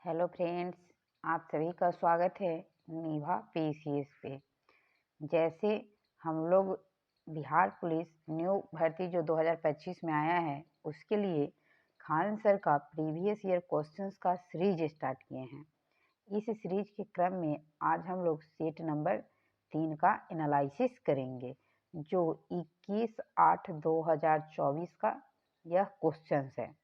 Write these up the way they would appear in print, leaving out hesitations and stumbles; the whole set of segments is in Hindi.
हेलो फ्रेंड्स, आप सभी का स्वागत है निभा पीसीएस पे। जैसे हम लोग बिहार पुलिस न्यू भर्ती जो 2025 में आया है उसके लिए खान सर का प्रीवियस ईयर क्वेश्चंस का सीरीज स्टार्ट किए हैं। इस सीरीज के क्रम में आज हम लोग सेट नंबर 3 का एनालिसिस करेंगे जो 21/8/2024 का यह क्वेश्चंस है।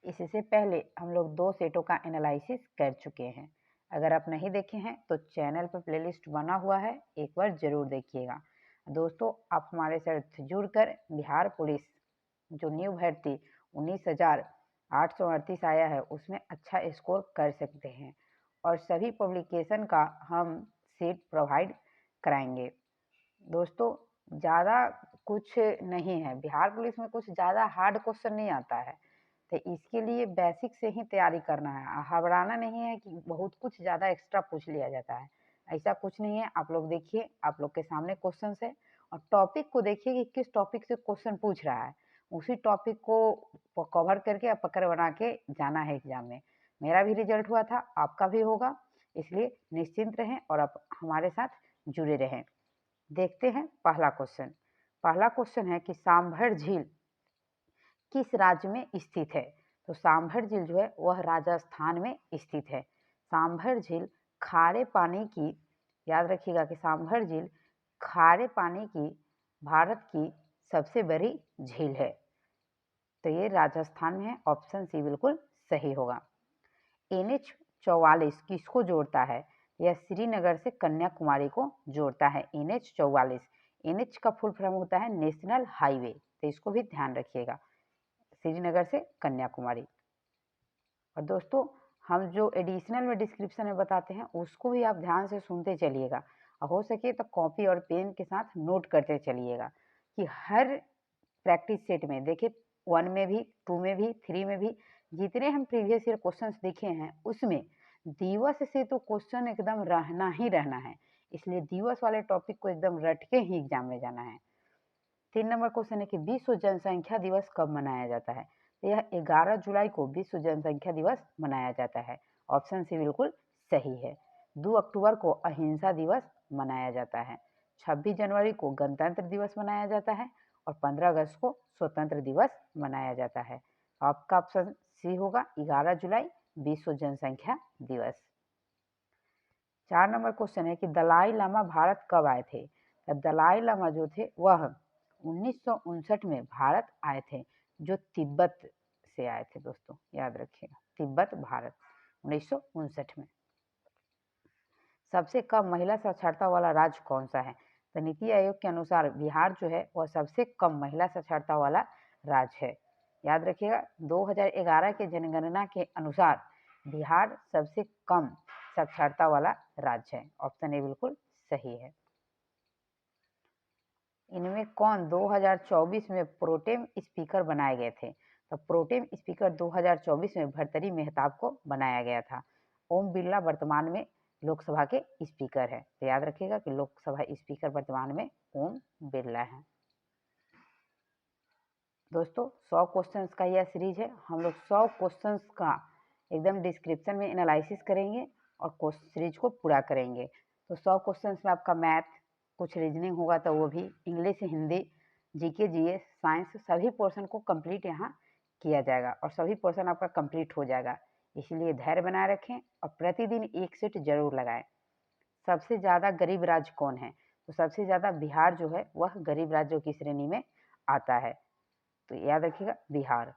इससे पहले हम लोग 2 सेटों का एनालिसिस कर चुके हैं। अगर आप नहीं देखे हैं तो चैनल पर प्लेलिस्ट बना हुआ है, एक बार जरूर देखिएगा। दोस्तों, आप हमारे साथ जुड़कर बिहार पुलिस जो न्यू भर्ती 19,838 आया है उसमें अच्छा स्कोर कर सकते हैं और सभी पब्लिकेशन का हम सेट प्रोवाइड कराएंगे। दोस्तों, ज़्यादा कुछ नहीं है, बिहार पुलिस में कुछ ज़्यादा हार्ड क्वेश्चन नहीं आता है, तो इसके लिए बेसिक से ही तैयारी करना है। घबराना नहीं है कि बहुत कुछ ज़्यादा एक्स्ट्रा पूछ लिया जाता है, ऐसा कुछ नहीं है। आप लोग देखिए, आप लोग के सामने क्वेश्चन है और टॉपिक को देखिए कि किस टॉपिक से क्वेश्चन पूछ रहा है, उसी टॉपिक को कवर करके आप पकड़ बना के जाना है एग्जाम में। मेरा भी रिजल्ट हुआ था, आपका भी होगा, इसलिए निश्चिंत रहें और आप हमारे साथ जुड़े रहें। देखते हैं पहला क्वेश्चन। पहला क्वेश्चन है कि सांभर झील किस राज्य में स्थित है। तो सांभर झील जो है वह राजस्थान में स्थित है। सांभर झील खारे पानी की, याद रखिएगा कि सांभर झील खारे पानी की भारत की सबसे बड़ी झील है। तो ये राजस्थान में है, ऑप्शन सी बिल्कुल सही होगा। NH 44 किसको जोड़ता है। यह श्रीनगर से कन्याकुमारी को जोड़ता है। NH 44, NH का फुल फॉर्म होता है नेशनल हाईवे, तो इसको भी ध्यान रखिएगा, श्रीनगर से कन्याकुमारी। और दोस्तों, हम जो एडिशनल में डिस्क्रिप्शन में बताते हैं उसको भी आप ध्यान से सुनते चलिएगा और हो सके तो कॉपी और पेन के साथ नोट करते चलिएगा कि हर प्रैक्टिस सेट में देखिए, 1 में भी, 2 में भी, 3 में भी, जितने हम प्रीवियस ईयर क्वेश्चंस देखे हैं उसमें दिवस से तो क्वेश्चन एकदम रहना ही रहना है, इसलिए दिवस वाले टॉपिक को एकदम रट के ही एग्जाम में जाना है। 3 नंबर क्वेश्चन है कि विश्व जनसंख्या दिवस कब मनाया जाता है। तो यह 11 जुलाई को विश्व जनसंख्या दिवस मनाया जाता है, ऑप्शन सी बिल्कुल सही है। 2 अक्टूबर को अहिंसा दिवस मनाया जाता है। 26 जनवरी को गणतंत्र दिवस मनाया जाता है और 15 अगस्त को स्वतंत्र दिवस मनाया जाता है। आपका ऑप्शन सी होगा, 11 जुलाई विश्व जनसंख्या दिवस। 4 नंबर क्वेश्चन है कि दलाई लामा भारत कब आए थे। तो दलाई लामा जो थे वह 1959 में भारत आए थे, जो तिब्बत से आए थे। दोस्तों याद रखिएगा, तिब्बत भारत 1959 में। सबसे कम महिला साक्षरता वाला राज्य कौन सा है। तो नीति आयोग के अनुसार बिहार जो है वह सबसे कम महिला साक्षरता वाला राज्य है। याद रखिएगा, 2011 के जनगणना के अनुसार बिहार सबसे कम साक्षरता वाला राज्य है, ऑप्शन ए बिल्कुल सही है। इनमें कौन 2024 में प्रोटेम स्पीकर बनाए गए थे। तो प्रोटेम स्पीकर 2024 में भर्तृहरि मेहताब को बनाया गया था। ओम बिरला वर्तमान में लोकसभा के स्पीकर है, तो याद रखिएगा कि लोकसभा स्पीकर वर्तमान में ओम बिरला है। दोस्तों, 100 क्वेश्चंस का यह सीरीज है, हम लोग 100 क्वेश्चंस का एकदम डिस्क्रिप्शन में एनालिसिस करेंगे और सीरीज को पूरा करेंगे। तो 100 क्वेश्चंस में आपका मैथ, कुछ रीजनिंग होगा तो वो भी, English, Hindi, GK, GS, science, सभी पोर्शन को कंप्लीट यहाँ किया जाएगा और सभी पोर्शन आपका कंप्लीट हो जाएगा। इसलिए धैर्य बनाए रखें और प्रतिदिन एक सेट जरूर लगाएं। सबसे ज़्यादा गरीब राज्य कौन है। तो सबसे ज़्यादा बिहार जो है वह गरीब राज्यों की श्रेणी में आता है, तो याद रखिएगा बिहार।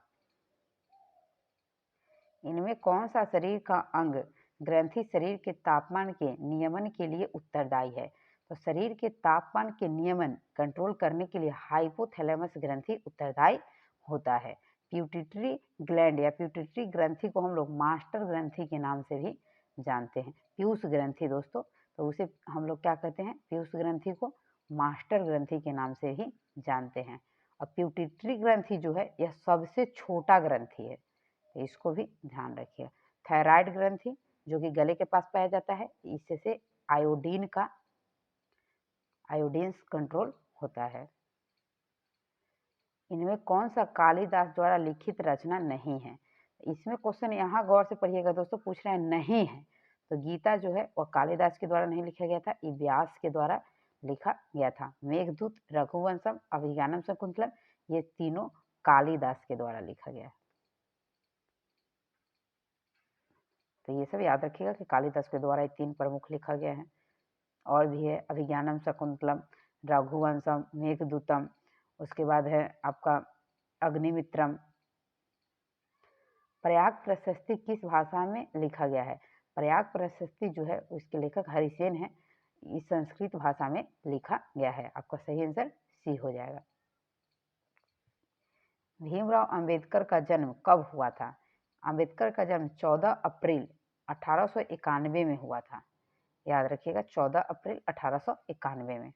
इनमें कौन सा शरीर का अंग ग्रंथि शरीर के तापमान के नियमन के लिए उत्तरदायी है। तो शरीर के तापमान के नियमन कंट्रोल करने के लिए हाइपोथैलेमस ग्रंथि उत्तरदायी होता है। प्यूटिटरी ग्लैंड या प्यूटिटरी ग्रंथि को हम लोग मास्टर ग्रंथि के नाम से भी जानते हैं, पीयूष ग्रंथि। दोस्तों, तो उसे हम लोग क्या कहते हैं, पीयूष ग्रंथि को मास्टर ग्रंथि के नाम से ही जानते हैं। और प्यूटिटरी ग्रंथि जो है यह सबसे छोटा ग्रंथि है, तो इसको भी ध्यान रखिए। थायराइड ग्रंथि जो कि गले के पास पाया जाता है, इससे आयोडीन कंट्रोल होता है। इनमें कौन सा कालिदास द्वारा लिखित रचना नहीं है। इसमें क्वेश्चन यहाँ गौर से पढ़िएगा दोस्तों, पूछ रहे हैं नहीं है, तो गीता जो है वह कालिदास के द्वारा नहीं लिखा गया था, ये व्यास के द्वारा लिखा गया था। मेघदूत, रघुवंशम, अभिज्ञानम शाकुंतलम, ये तीनों कालिदास के द्वारा लिखा गया है। तो ये सब याद रखिएगा कि कालिदास के द्वारा ये तीन प्रमुख लिखा गया है। और भी है अभिज्ञानम शाकुंतलम, रघुवंशम, मेघदूतम, उसके बाद है आपका अग्निमित्रम। प्रयाग प्रशस्ति किस भाषा में लिखा गया है? प्रयाग प्रशस्ति जो है उसके लेखक हरिसेन है, इस संस्कृत भाषा में लिखा गया है। आपका सही आंसर सी हो जाएगा। भीमराव अंबेडकर का जन्म कब हुआ था? अंबेडकर का जन्म 14 अप्रैल 1891 में हुआ था। याद रखिएगा 14 अप्रैल 1891 में।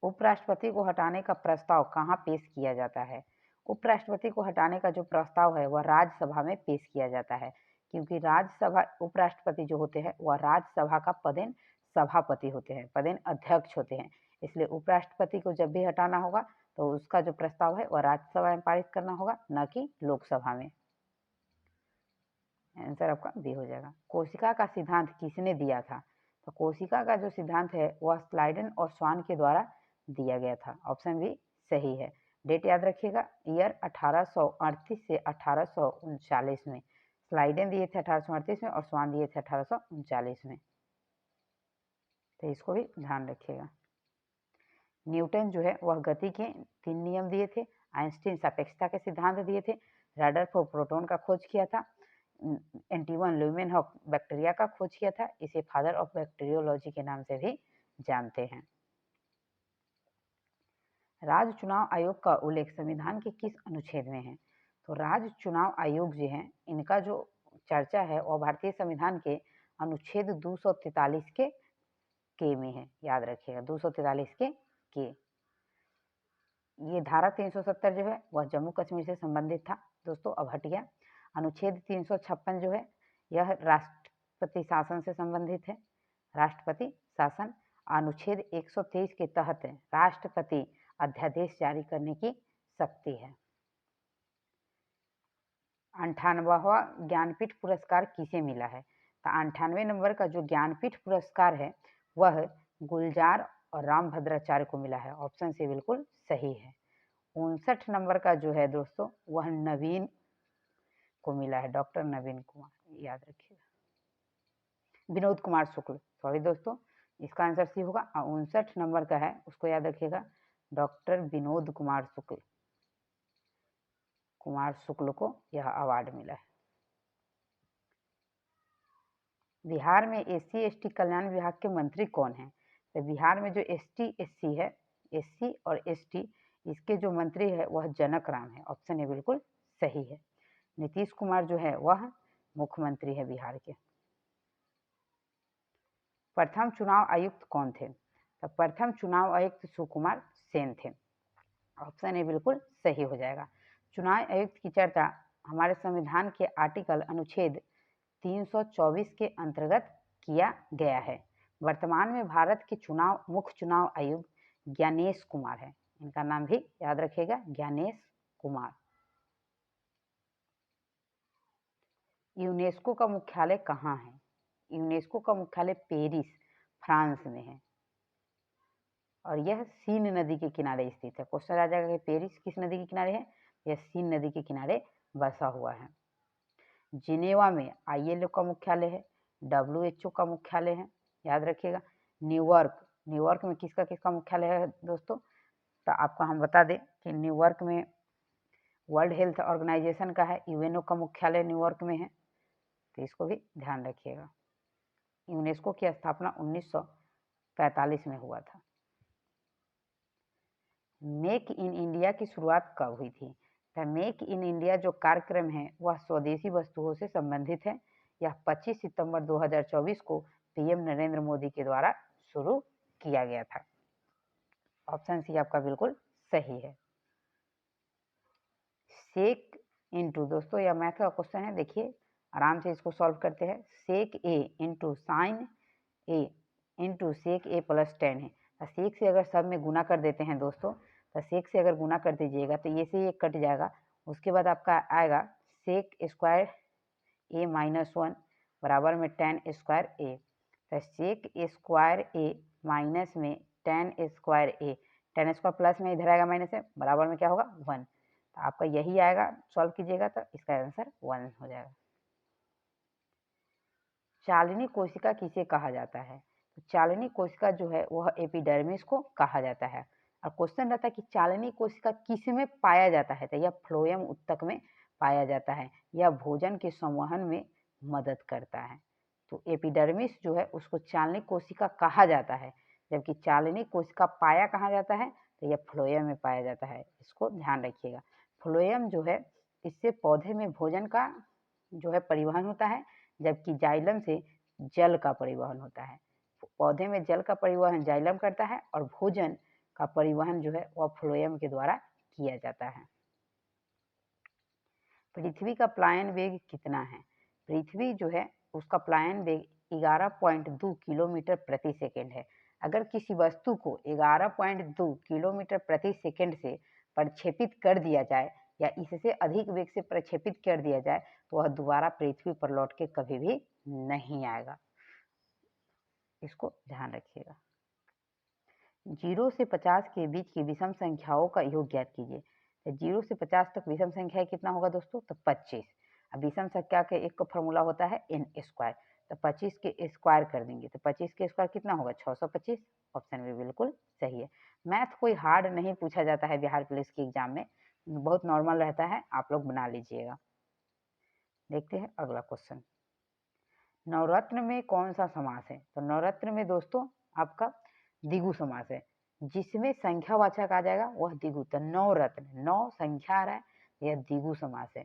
उपराष्ट्रपति को हटाने का प्रस्ताव कहाँ पेश किया जाता है? उपराष्ट्रपति को हटाने का जो प्रस्ताव है वह राज्यसभा में पेश किया जाता है, क्योंकि राज्यसभा उपराष्ट्रपति जो होते हैं वह राज्यसभा का पदेन सभापति होते हैं, पदेन अध्यक्ष होते हैं। इसलिए उपराष्ट्रपति को जब भी हटाना होगा तो उसका जो प्रस्ताव है वह राज्यसभा में पारित करना होगा, न कि लोकसभा में। आंसर आपका बी हो जाएगा। कोशिका का सिद्धांत किसने दिया था? तो कोशिका का जो सिद्धांत है वह स्लाइडन और स्वान के द्वारा दिया गया था। ऑप्शन बी सही है। डेट याद रखिएगा, ईयर 1838 से 1839 में। स्लाइडन दिए थे 1838 में और स्वान दिए थे 1839 में, तो इसको भी ध्यान रखिएगा। न्यूटन जो है वह गति के 3 नियम दिए थे। आइंस्टीन सापेक्षता के सिद्धांत दिए थे। रदरफोर्ड प्रोटॉन का खोज किया था। एंटोइन ल्यूमेनहॉक बैक्टीरिया का खोज किया था। इसे फादर ऑफ बैक्टीरियोलॉजी के नाम से भी जानते हैं। राज्य चुनाव आयोग का उल्लेख संविधान के किस अनुच्छेद में है? तो राज्य चुनाव आयोग जो है इनका जो चर्चा है वह भारतीय संविधान के अनुच्छेद 243 के में है। याद रखिएगा 243 के। ये धारा 370 जो है वह जम्मू कश्मीर से संबंधित था दोस्तों, अब हट गया। अनुच्छेद 356 जो है यह राष्ट्रपति शासन से संबंधित है। राष्ट्रपति शासन अनुच्छेद 123 के तहत राष्ट्रपति अध्यादेश जारी करने की शक्ति है। 98वां ज्ञानपीठ पुरस्कार किसे मिला है? तो 98 नंबर का जो ज्ञानपीठ पुरस्कार है वह गुलजार और रामभद्राचार्य को मिला है। ऑप्शन से बिल्कुल सही है। 59 नंबर का जो है दोस्तों वह नवीन को मिला है, डॉक्टर नवीन कुमार, याद रखिएगा। विनोद कुमार शुक्ल, सॉरी दोस्तों, इसका आंसर सी होगा। 59 नंबर का है उसको याद रखिएगा, डॉक्टर विनोद कुमार शुक्ल को यह अवार्ड मिला है। बिहार में SC/ST कल्याण विभाग के मंत्री कौन है? तो बिहार में जो ST/SC है, SC और ST, इसके जो मंत्री है वह जनक राम है। ऑप्शन ए बिल्कुल सही है। नीतीश कुमार जो है वह मुख्यमंत्री है बिहार के। प्रथम चुनाव आयुक्त कौन थे? तो प्रथम चुनाव आयुक्त सुकुमार सेन थे। ऑप्शन ए बिल्कुल सही हो जाएगा। चुनाव आयुक्त की चर्चा हमारे संविधान के आर्टिकल अनुच्छेद 324 के अंतर्गत किया गया है। वर्तमान में भारत के मुख्य चुनाव आयुक्त ज्ञानेश कुमार है। इनका नाम भी याद रखिएगा, ज्ञानेश कुमार। यूनेस्को का मुख्यालय कहाँ है? यूनेस्को का मुख्यालय पेरिस, फ्रांस में है, और यह सीन नदी के किनारे स्थित है। क्वेश्चन आ जाएगा कि पेरिस किस नदी के किनारे है? यह सीन नदी के किनारे बसा हुआ है। जिनेवा में ILO का मुख्यालय है, WHO का मुख्यालय है, याद रखिएगा। न्यूयॉर्क में किसका किसका मुख्यालय है दोस्तों? तो आपको हम बता दें कि न्यूयॉर्क में वर्ल्ड हेल्थ ऑर्गेनाइजेशन का है, UNO का मुख्यालय न्यूयॉर्क में है, तो इसको भी ध्यान रखिएगा। यूनेस्को की स्थापना 1945 में हुआ था। मेक इन इंडिया की शुरुआत कब हुई थी? तो मेक इन इंडिया जो कार्यक्रम है वह स्वदेशी वस्तुओं से संबंधित है। यह 25 सितंबर 2024 को PM नरेंद्र मोदी के द्वारा शुरू किया गया था। ऑप्शन सी आपका बिल्कुल सही है। सेक इंटू, दोस्तों यह मैथ का क्वेश्चन है, देखिए आराम से इसको सॉल्व करते हैं। Sec A into sine A into sec A plus 10 है। सेक से अगर सब में गुना कर देते हैं दोस्तों, तो सेक से अगर गुना कर दीजिएगा तो ये से ये कट जाएगा उसके बाद आपका आएगा सेक स्क्वायर ए माइनस 1 बराबर में टेन स्क्वायर ए। तो सेक स्क्वायर ए माइनस में टेन स्क्वायर ए, टेन स्क्वायर प्लस में इधर आएगा माइनस है, बराबर में क्या होगा 1। तो आपका यही आएगा, सॉल्व कीजिएगा तो इसका आंसर 1 हो जाएगा। चालिनी कोशिका किसे कहा जाता है? तो चालिनी कोशिका जो है वह एपिडर्मिस को कहा जाता है। और क्वेश्चन रहता है कि चालिनी कोशिका किस में पाया जाता है? तो यह फ्लोएम उत्तक में पाया जाता है। यह भोजन के संवहन में मदद करता है। तो एपिडर्मिस जो है उसको चालिनी कोशिका कहा जाता है, जबकि चालिनी कोशिका पाया कहाँ जाता है? तो यह फ्लोएम में पाया जाता है। इसको ध्यान रखिएगा। फ्लोएम जो है इससे पौधे में भोजन का जो है परिवहन होता है, जबकि जाइलम से जल का परिवहन होता है। पौधे में जल का परिवहन जाइलम करता है और भोजन का परिवहन जो है वह फ्लोएम के द्वारा किया जाता है। पृथ्वी का प्लायन वेग कितना है? पृथ्वी जो है उसका प्लायन वेग 11.2 किलोमीटर प्रति सेकेंड है। अगर किसी वस्तु को 11.2 किलोमीटर प्रति सेकेंड से प्रक्षेपित कर दिया जाए या इससे अधिक वेग से प्रक्षेपित कर दिया जाए तो वह दोबारा पृथ्वी पर लौट के कभी भी नहीं आएगा। इसको ध्यान रखिएगा। 0 से 50 के बीच की विषम संख्याओं का योग ज्ञात कीजिए। तो 0 से 50 तक विषम संख्या कितना होगा दोस्तों? तो 25। अब विषम संख्या के एक का फॉर्मूला होता है n स्क्वायर। तो 25 के स्क्वायर कर देंगे तो 25 के स्क्वायर कितना होगा? 625। ऑप्शन भी बिल्कुल सही है। मैथ कोई हार्ड नहीं पूछा जाता है बिहार पुलिस के एग्जाम में, बहुत नॉर्मल रहता है, आप लोग बना लीजिएगा। देखते हैं अगला क्वेश्चन। नवरत्न में कौन सा समास है? तो नवरत्न में दोस्तों आपका द्विगु समास है, जिसमें संख्यावाचक आ जाएगा वह द्विगु। तो नवरत्न, नौ संख्या आ रहा है, यह द्विगु समास है।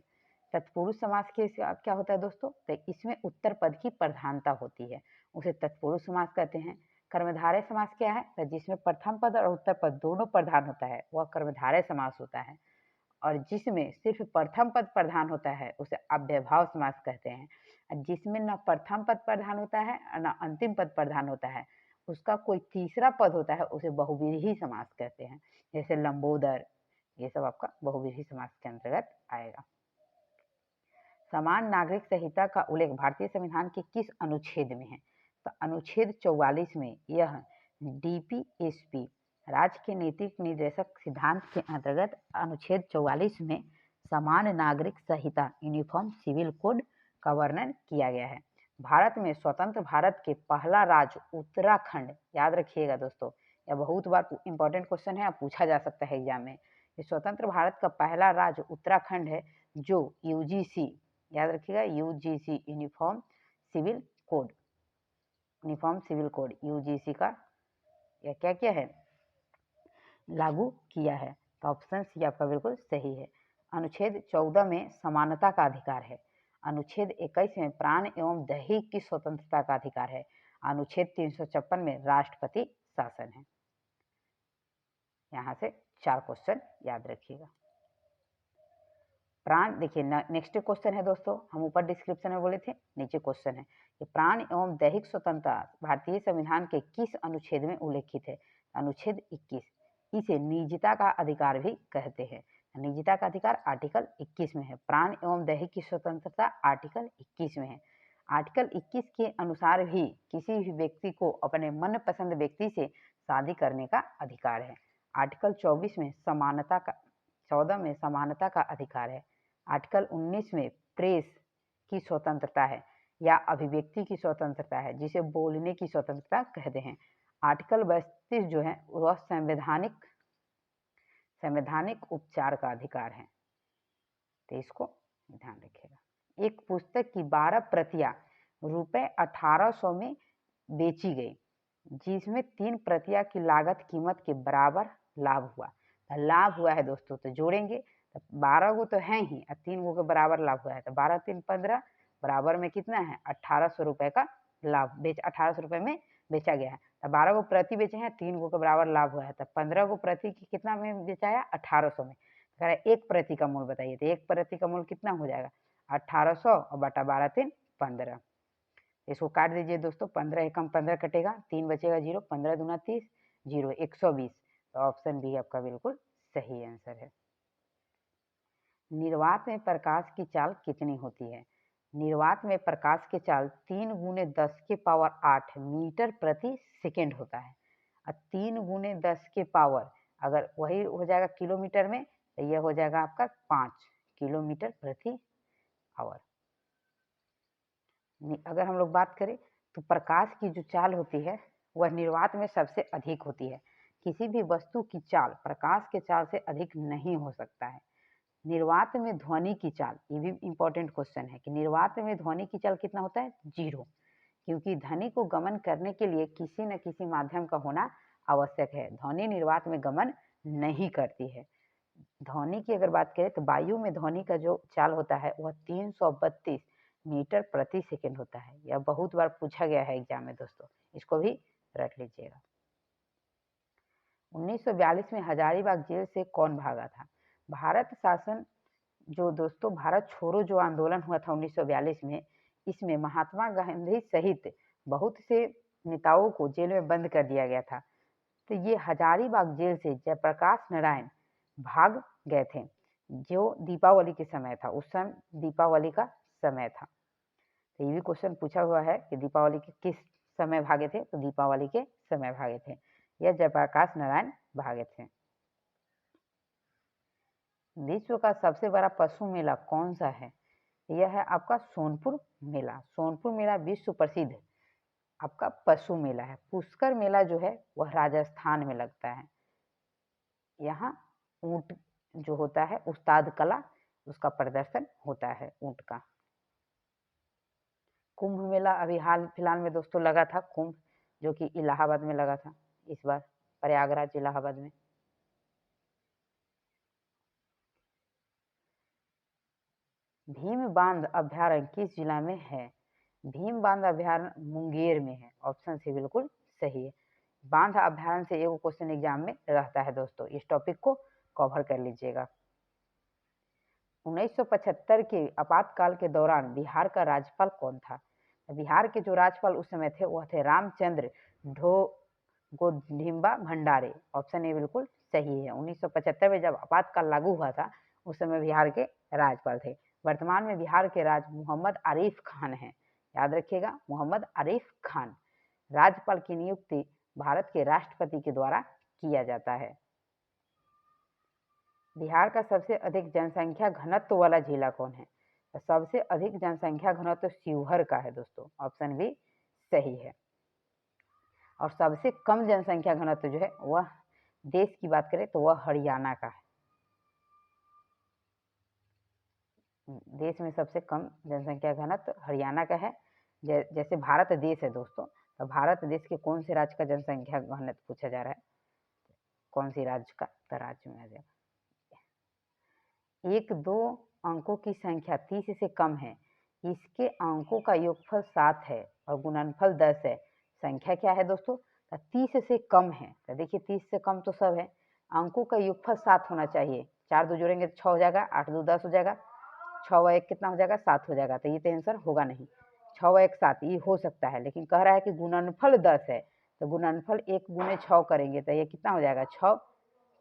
तत्पुरुष समास के क्या होता है दोस्तों? तो इसमें उत्तर पद की प्रधानता होती है, उसे तत्पुरुष समास कहते हैं। कर्मधारय समास क्या है? तो जिसमें प्रथम पद और उत्तर पद दोनों प्रधान होता है वह कर्मधारय समास होता है। और जिसमें सिर्फ प्रथम पद प्रधान होता है उसे अव्ययभाव समास कहते हैं। जिसमें न प्रथम पद प्रधान होता है न अंतिम पद प्रधान होता है, उसका कोई तीसरा पद होता है, उसे बहुव्रीहि समास कहते हैं। जैसे लंबोदर, ये सब आपका बहुव्रीहि समास के अंतर्गत आएगा। समान नागरिक संहिता का उल्लेख भारतीय संविधान के किस अनुच्छेद में है? तो अनुच्छेद 44 में यह डीपीएसपी राज्य के नीतिक निर्देशक सिद्धांत के अंतर्गत अनुच्छेद 44 में समान नागरिक संहिता यूनिफॉर्म सिविल कोड का वर्णन किया गया है। भारत में स्वतंत्र भारत के पहला राज्य उत्तराखंड, याद रखिएगा दोस्तों, यह बहुत बार इंपॉर्टेंट क्वेश्चन है, पूछा जा सकता है एग्जाम में। ये स्वतंत्र भारत का पहला राज्य उत्तराखंड है, जो यूजीसी, याद रखिएगा, UGC uniform civil code, uniform civil code UGC का यह क्या क्या है? लागू किया है। तो ऑप्शन सी आपका बिल्कुल सही है। अनुच्छेद 14 में समानता का अधिकार है। अनुच्छेद 21 में प्राण एवं दैहिक की स्वतंत्रता का अधिकार है। अनुच्छेद 356 में राष्ट्रपति शासन है। यहाँ से 4 क्वेश्चन याद रखिएगा। प्राण, देखिए नेक्स्ट क्वेश्चन है दोस्तों, हम ऊपर डिस्क्रिप्शन में बोले थे, नीचे क्वेश्चन है कि प्राण एवं दैहिक स्वतंत्रता भारतीय संविधान के किस अनुच्छेद में उल्लेखित है? अनुच्छेद 21। इसे निजता का अधिकार भी कहते हैं। निजता का अधिकार आर्टिकल 21 में है। प्राण एवं दैहिक की स्वतंत्रता आर्टिकल 21 में है। आर्टिकल 21 के अनुसार भी किसी भी व्यक्ति को अपने मनपसंद व्यक्ति से शादी करने का अधिकार है। आर्टिकल 24 में समानता का, 14 में समानता का अधिकार है। आर्टिकल 19 में प्रेस की स्वतंत्रता है या अभिव्यक्ति की स्वतंत्रता है, जिसे बोलने की स्वतंत्रता कहते हैं। आर्टिकल 32 जो है वह संवैधानिक उपचार का अधिकार है। तो इसको ध्यान रखिएगा। एक पुस्तक की 12 प्रतियां रुपए 1800 में बेची गई, जिसमें 3 प्रतियां की लागत कीमत के बराबर लाभ हुआ। लाभ हुआ है दोस्तों, तो जोड़ेंगे तो 12 गो तो है ही और 3 गो के बराबर लाभ हुआ है, तो 12 3 15 बराबर में कितना है? 1800 रुपए का लाभ, 1800 रुपए में बेचा गया है। तो 12 गो प्रति बेचे हैं, 3 गो के बराबर लाभ हुआ है, तो 15 गो प्रति की कितना में बेचाया? 1800 में। एक प्रति का मूल्य बताइए, तो एक प्रति का मूल्य कितना हो जाएगा? 1800 और बटा 12 3 15। इसको काट दीजिए दोस्तों, 15 एकम 15 कटेगा, 3 बचेगा 0, 15 दूना 30, 0 120। तो ऑप्शन बी आपका बिल्कुल सही आंसर है। निर्वात में प्रकाश की चाल कितनी होती है? निर्वात में प्रकाश की चाल 3 गुने 10 के पावर 8 मीटर प्रति सेकेंड होता है। और 3 गुने 10 के पावर अगर वही हो जाएगा किलोमीटर में, तो यह हो जाएगा आपका 5 किलोमीटर प्रति आवर। अगर हम लोग बात करें तो प्रकाश की जो चाल होती है वह निर्वात में सबसे अधिक होती है। किसी भी वस्तु की चाल प्रकाश के चाल से अधिक नहीं हो सकता है। निर्वात में ध्वनि की चाल, ये भी इंपॉर्टेंट क्वेश्चन है कि निर्वात में ध्वनि की चाल कितना होता है? 0, क्योंकि ध्वनि को गमन करने के लिए किसी न किसी माध्यम का होना आवश्यक है। ध्वनि निर्वात में गमन नहीं करती है। ध्वनि की अगर बात करें तो वायु में ध्वनि का जो चाल होता है वह 332 मीटर प्रति सेकेंड होता है। यह बहुत बार पूछा गया है एग्जाम में दोस्तों, इसको भी रट लीजिएगा। 1942 में हजारीबाग जेल से कौन भागा था? भारत शासन जो दोस्तों भारत छोड़ो जो आंदोलन हुआ था 1942 में, इसमें महात्मा गांधी सहित बहुत से नेताओं को जेल में बंद कर दिया गया था। तो ये हजारीबाग जेल से जयप्रकाश नारायण भाग गए थे, जो दीपावली के समय था। उस समय दीपावली का समय था। तो ये भी क्वेश्चन पूछा हुआ है कि दीपावली के किस समय भागे थे? तो दीपावली के समय भागे थे। यह जयप्रकाश नारायण भागे थे। विश्व का सबसे बड़ा पशु मेला कौन सा है? यह है आपका सोनपुर मेला। सोनपुर मेला विश्व प्रसिद्ध आपका पशु मेला है। पुष्कर मेला जो है वह राजस्थान में लगता है। यहाँ ऊंट जो होता है उस्ताद कला उसका प्रदर्शन होता है ऊंट का। कुंभ मेला अभी हाल फिलहाल में दोस्तों लगा था कुंभ, जो कि इलाहाबाद में लगा था इस बार, प्रयागराज इलाहाबाद में। भीम बांध अभ्यारण्य किस जिला में है? भीम बांध अभ्यारण्य मुंगेर में है। ऑप्शन सी बिल्कुल सही है। बांध अभ्यारण्य से एक क्वेश्चन एग्जाम में रहता है दोस्तों, इस टॉपिक को कवर कर लीजिएगा। 1975 के आपातकाल के दौरान बिहार का राज्यपाल कौन था? बिहार के जो राज्यपाल उस समय थे वह थे रामचंद्र गोधिम्बा भंडारे। ऑप्शन ए बिल्कुल सही है। 1975 में जब आपातकाल लागू हुआ था उस समय बिहार के राज्यपाल थे। वर्तमान में बिहार के राज्य मोहम्मद आरिफ खान हैं। याद रखिएगा, मोहम्मद आरिफ खान। राज्यपाल की नियुक्ति भारत के राष्ट्रपति के द्वारा किया जाता है। बिहार का सबसे अधिक जनसंख्या घनत्व वाला जिला कौन है? तो सबसे अधिक जनसंख्या घनत्व शिवहर का है दोस्तों। ऑप्शन बी सही है। और सबसे कम जनसंख्या घनत्व जो है वह देश की बात करें तो वह हरियाणा का है। देश में सबसे कम जनसंख्या घनत्व हरियाणा का है। जैसे भारत देश है दोस्तों, तो भारत देश के कौन से राज्य का जनसंख्या घनत्व पूछा जा रहा है? कौन सी राज्य का? तो राज्य में आ जाएगा। 1-2 अंकों की संख्या 30 से कम है, इसके अंकों का योगफल 7 है और गुणनफल 10 है। संख्या क्या है दोस्तों? 30 से कम है। तो देखिए 30 से कम तो सब है, अंकों का योगफल 7 होना चाहिए। 4 2 जोड़ेंगे तो 6 हो जाएगा, 8 2 10 हो जाएगा, 6 व 1 कितना हो जाएगा? 7 हो जाएगा। तो ये तो आंसर होगा नहीं। 6 व 1 7 ये हो सकता है, लेकिन कह रहा है कि गुणनफल 10 है, तो गुणनफल 1 गुने 6 करेंगे तो ये कितना हो जाएगा? 6।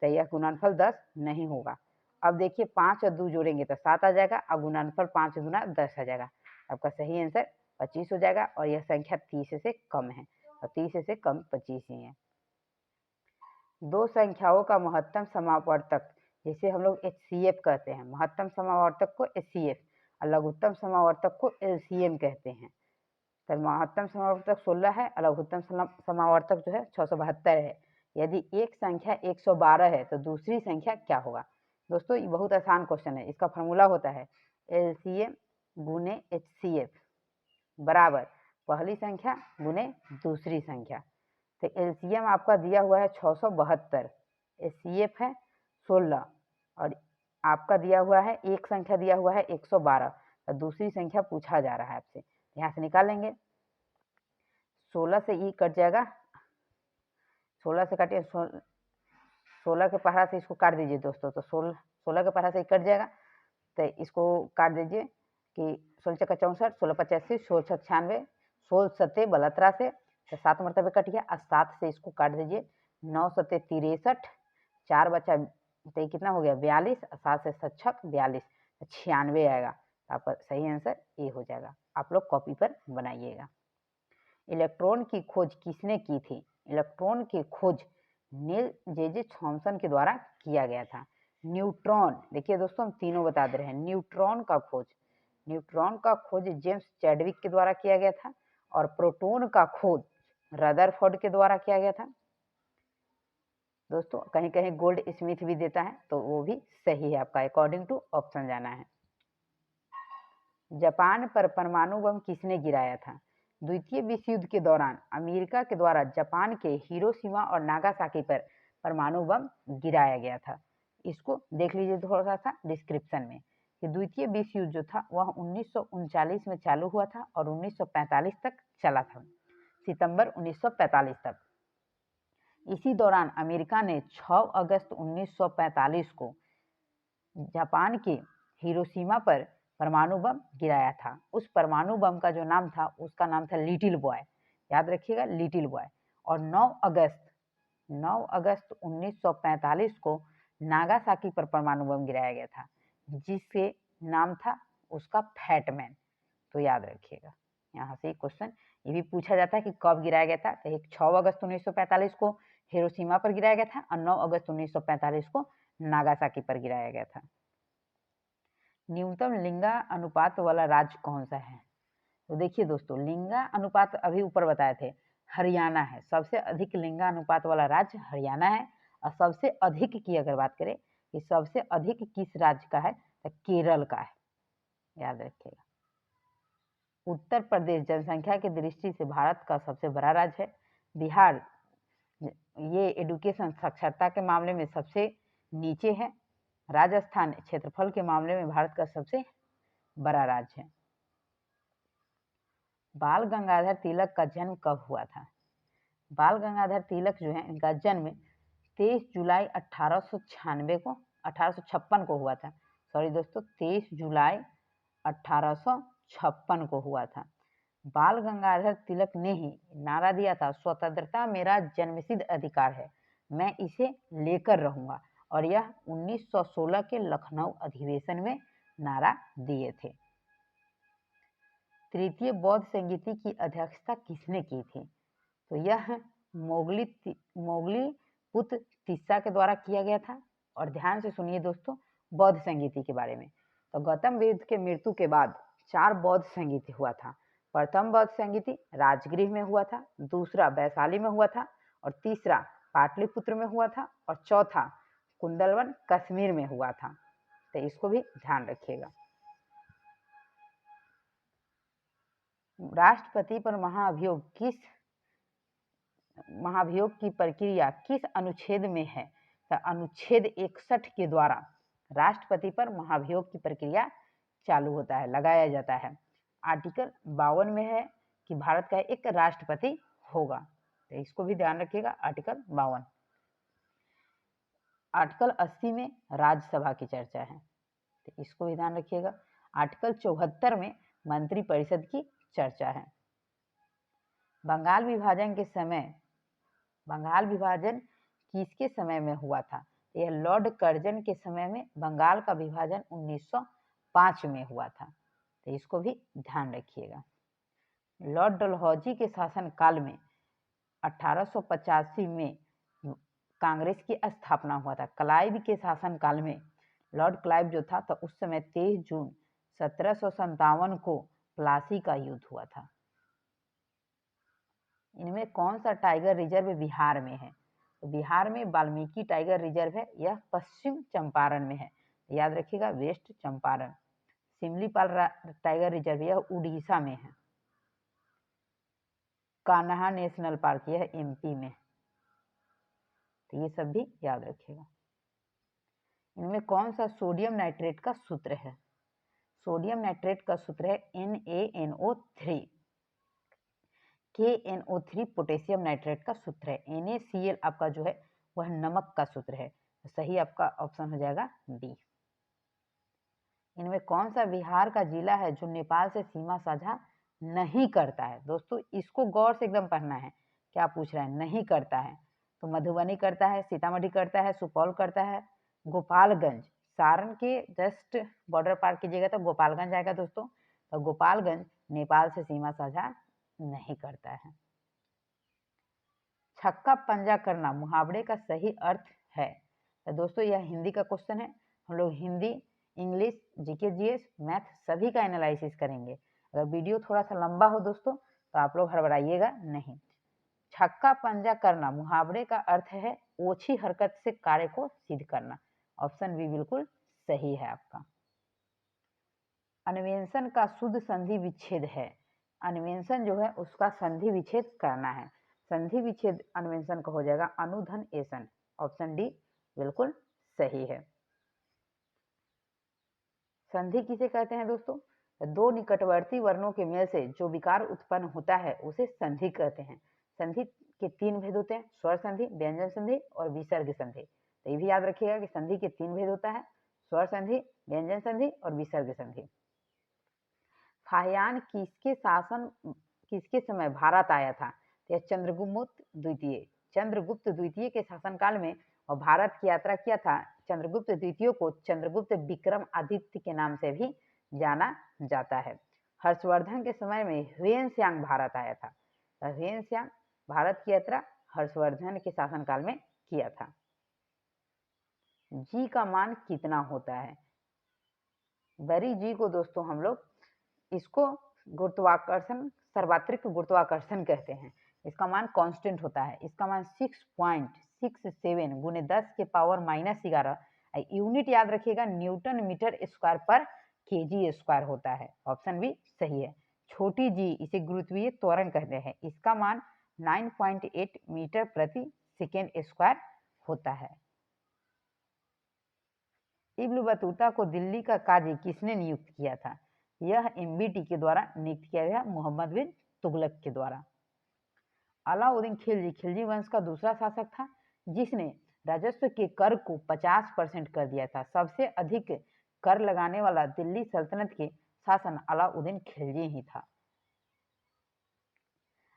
तो यह गुणनफल 10 नहीं होगा। अब देखिए 5 और 2 जोड़ेंगे तो 7 आ जाएगा और गुणनफल 5 गुना 10 आ जाएगा। आपका सही आंसर 25 हो जाएगा और यह संख्या 30 से कम है और 30 से कम 25 ही है। दो संख्याओं का महत्तम समावर्तक, जिसे हम लोग HCF कहते हैं, महत्तम समावर्तक को HCF और लघुत्तम समावर्तक को LCM कहते हैं। तो महत्तम समावर्तक 16 है और लघुत्तम समावर्तक जो है 672 है। यदि एक संख्या 112 है तो दूसरी संख्या क्या होगा? दोस्तों ये बहुत आसान क्वेश्चन है। इसका फॉर्मूला होता है LCM गुने HCF बराबर पहली संख्या गुने दूसरी संख्या। तो LCM आपका दिया हुआ है 672, HCF है 16 और आपका दिया हुआ है एक संख्या दिया हुआ है 112 और दूसरी संख्या पूछा जा रहा है आपसे। यहाँ से निकालेंगे, 16 से ई कट जाएगा, 16 से काटिए, 16 के पहाड़ा से इसको काट दीजिए दोस्तों, तो 16 के पहाड़ा से कट जाएगा। तो इसको काट दीजिए कि 16 चक्का 64, 16 85, 16 96, 16 सत्ते 72 से, तो 7 मरतबे कट गया और 7 से इसको काट दीजिए, 9 सत्ते 63, 4 बचा तो कितना हो गया? 42, 7 से 7 42, 96 आएगा। तो आपका सही आंसर ए हो जाएगा। आप लोग कॉपी पर बनाइएगा। इलेक्ट्रॉन की खोज किसने की थी? इलेक्ट्रॉन की खोज नील जे थॉमसन के द्वारा किया गया था। न्यूट्रॉन, देखिए दोस्तों हम तीनों बता दे रहे हैं। न्यूट्रॉन का खोज जेम्स चैडविक के द्वारा किया गया था, और प्रोटॉन का खोज रदरफोर्ड के द्वारा किया गया था। दोस्तों कहीं कहीं गोल्ड स्मिथ भी देता है, तो वो भी सही है आपका, अकॉर्डिंग टू ऑप्शन जाना है। जापान पर परमाणु बम किसने गिराया था? द्वितीय विश्व युद्ध के दौरान अमेरिका के द्वारा जापान के हिरोशिमा और नागासाकी पर परमाणु बम गिराया गया था। इसको देख लीजिए थोड़ा सा डिस्क्रिप्शन में कि द्वितीय विश्व युद्ध जो था वह 1939 में चालू हुआ था और 1945 तक चला था, सितंबर 1945 तक। इसी दौरान अमेरिका ने 6 अगस्त 1945 को जापान के हिरोशिमा पर परमाणु बम गिराया था। उस परमाणु बम का जो नाम था उसका नाम था लिटिल बॉय, याद रखिएगा लिटिल बॉय। और 9 अगस्त 1945 को नागासाकी पर परमाणु बम गिराया गया था, जिससे नाम था उसका फैटमैन, तो याद रखिएगा। यहाँ से क्वेश्चन ये भी पूछा जाता है कि कब गिराया गया था, तो 6 अगस्त 1945 को हिरोशिमा पर गिराया गया था और 9 अगस्त 1945 को नागासाकी पर गिराया गया था। न्यूनतम लिंगा अनुपात वाला राज्य कौन सा है? तो देखिए दोस्तों, लिंगा अनुपात अभी ऊपर बताए थे, हरियाणा है। सबसे अधिक लिंगा अनुपात वाला राज्य हरियाणा है। और सबसे अधिक की अगर बात करें कि सबसे अधिक किस राज्य का है, तो केरल का है, याद रखिएगा। उत्तर प्रदेश जनसंख्या की दृष्टि से भारत का सबसे बड़ा राज्य है। बिहार ये एडुकेशन साक्षरता के मामले में सबसे नीचे है। राजस्थान क्षेत्रफल के मामले में भारत का सबसे बड़ा राज्य है। बाल गंगाधर तिलक का जन्म कब हुआ था? बाल गंगाधर तिलक जो है इनका जन्म 23 जुलाई 1856 को हुआ था। सॉरी दोस्तों, 23 जुलाई 1856 को हुआ था। बाल गंगाधर तिलक ने ही नारा दिया था, स्वतंत्रता मेरा जन्मसिद्ध अधिकार है, मैं इसे लेकर रहूंगा। और यह 1916 के लखनऊ अधिवेशन में नारा दिए थे। तृतीय बौद्ध संगीति की अध्यक्षता किसने की थी? तो यह मोगली पुत्र तिस्सा के द्वारा किया गया था। और ध्यान से सुनिए दोस्तों बौद्ध संगीति के बारे में। तो गौतम बुद्ध के मृत्यु के बाद 4 बौद्ध संगीति हुआ था। प्रथम बौद्ध संगीति राजगृह में हुआ था, दूसरा वैशाली में हुआ था, और तीसरा पाटलिपुत्र में हुआ था, और चौथा कुंदलवन कश्मीर में हुआ था। तो इसको भी ध्यान रखिएगा। राष्ट्रपति पर महाभियोग की प्रक्रिया किस अनुच्छेद में है? तो अनुच्छेद 61 के द्वारा राष्ट्रपति पर महाभियोग की प्रक्रिया चालू होता है, लगाया जाता है। आर्टिकल 52 में है कि भारत का एक राष्ट्रपति होगा, तो इसको भी ध्यान रखिएगा। आर्टिकल 52। आर्टिकल 80 में राज्यसभा की चर्चा है, तो इसको भी ध्यान रखिएगा। आर्टिकल 74 में मंत्रिपरिषद की चर्चा है। बंगाल विभाजन किसके समय में हुआ था? यह लॉर्ड कर्जन के समय में बंगाल का विभाजन 1905 में हुआ था, तो इसको भी ध्यान रखिएगा। लॉर्ड डलहौजी के शासन काल में 1885 में कांग्रेस की स्थापना हुआ था। क्लाइव के शासन काल में लॉर्ड क्लाइव जो था, तो उस समय 23 जून 1757 को प्लासी का युद्ध हुआ था। इनमें कौन सा टाइगर रिजर्व बिहार में है? तो बिहार में वाल्मीकि टाइगर रिजर्व है, यह पश्चिम चंपारण में है, याद रखिएगा west Champaran. Similipal tiger reserve यह उड़ीसा में है। कान्हा नेशनल पार्क यह एमपी में, तो ये सब भी याद रखिएगा। इनमें कौन सा सोडियम नाइट्रेट का सूत्र है? सोडियम नाइट्रेट का सूत्र है NaNO3। KNO3 पोटेशियम नाइट्रेट का सूत्र है। NaCl आपका जो है वह नमक का सूत्र है, तो सही आपका ऑप्शन हो जाएगा डी। इनमें कौन सा बिहार का जिला है जो नेपाल से सीमा साझा नहीं करता है? दोस्तों इसको गौर से एकदम पढ़ना है, क्या पूछ रहा है, नहीं करता है। तो मधुबनी करता है, सीतामढ़ी करता है, सुपौल करता है, गोपालगंज सारण के जस्ट बॉर्डर पार कीजिएगा तो गोपालगंज आएगा दोस्तों। तो गोपालगंज नेपाल से सीमा साझा नहीं करता है। छक्का पंजा करना मुहावरे का सही अर्थ है। तो दोस्तों यह हिंदी का क्वेश्चन है। हम लोग Hindi, English, GK, GS, math सभी का एनालिसिस करेंगे। अगर वीडियो थोड़ा सा लंबा हो दोस्तों तो आप लोग हड़बड़ाइएगा नहीं। छक्का पंजा करना मुहावरे का अर्थ है ओछी हरकत से कार्य को सिद्ध करना। ऑप्शन बी बिल्कुल सही है आपका। अन्वेषण का शुद्ध संधि विच्छेद है। अन्वेषण जो है उसका संधि विच्छेद करना है। संधि विच्छेद अन्वेषण का हो जाएगा अनुधन एसन। ऑप्शन डी बिल्कुल सही है। संधि किसे कहते हैं दोस्तों? दो निकटवर्ती वर्णों के मेल से जो विकार उत्पन्न होता है उसे संधि कहते हैं। संधि के तीन भेद होते हैं, स्वर संधि, व्यंजन संधि और विसर्ग संधि। तो ये भी याद रखिएगा कि संधि के तीन भेद होता है, स्वर संधि, व्यंजन संधि और विसर्ग संधि। फाहियान किसके समय भारत आया था? यह चंद्रगुप्त द्वितीय के शासनकाल में और भारत की यात्रा किया था। चंद्रगुप्त द्वितीय को चंद्रगुप्त विक्रम आदित्य के नाम से भी जाना जाता है। हर्षवर्धन के समय में ह्वेनसांग भारत आया था। ह्वेनसांग भारत की यात्रा हर्षवर्धन के शासनकाल में किया था। जी का मान कितना होता है? बड़ी जी को दोस्तों हम लोग इसको गुरुत्वाकर्षण, सर्वात्रिक गुरुत्वाकर्षण कहते हैं। इसका मान कांस्टेंट होता है। इसका मान 6.67 गुने 10 के पावर -11 यूनिट याद रखिएगा न्यूटन मीटर स्क्वायर पर केजी स्क्वायर होता है। ऑप्शन बी सही है। छोटी जी इसे गुरुत्वीय त्वरण कहते हैं। इसका मान 9.8 मीटर प्रति सेकेंड स्क्वायर होता है। इब्न बतूता को दिल्ली का काजी किसने नियुक्त किया था? यह एमबीटी के द्वारा नियुक्त किया गया, मोहम्मद बिन तुगलक के द्वारा। अलाउद्दीन खिलजी वंश का दूसरा शासक था जिसने राजस्व के कर को 50% कर दिया था। सबसे अधिक कर लगाने वाला दिल्ली सल्तनत के शासन अलाउद्दीन खिलजी ही था।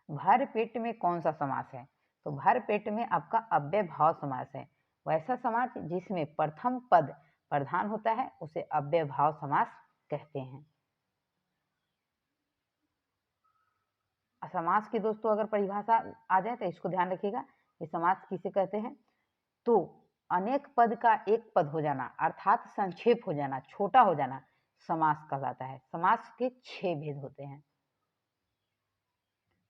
भर पेट में कौन सा समास है? तो भर पेट में आपका अव्ययभाव समास है। वैसा समास जिसमें प्रथम पद प्रधान होता है उसे अव्ययभाव समास कहते हैं। समास की दोस्तों अगर परिभाषा आ जाए तो इसको ध्यान रखिएगा कि समास किसे कहते हैं। तो अनेक पद का एक पद हो जाना अर्थात संक्षेप हो जाना, छोटा हो जाना समास कहलाता है। समास के 6 भेद होते हैं।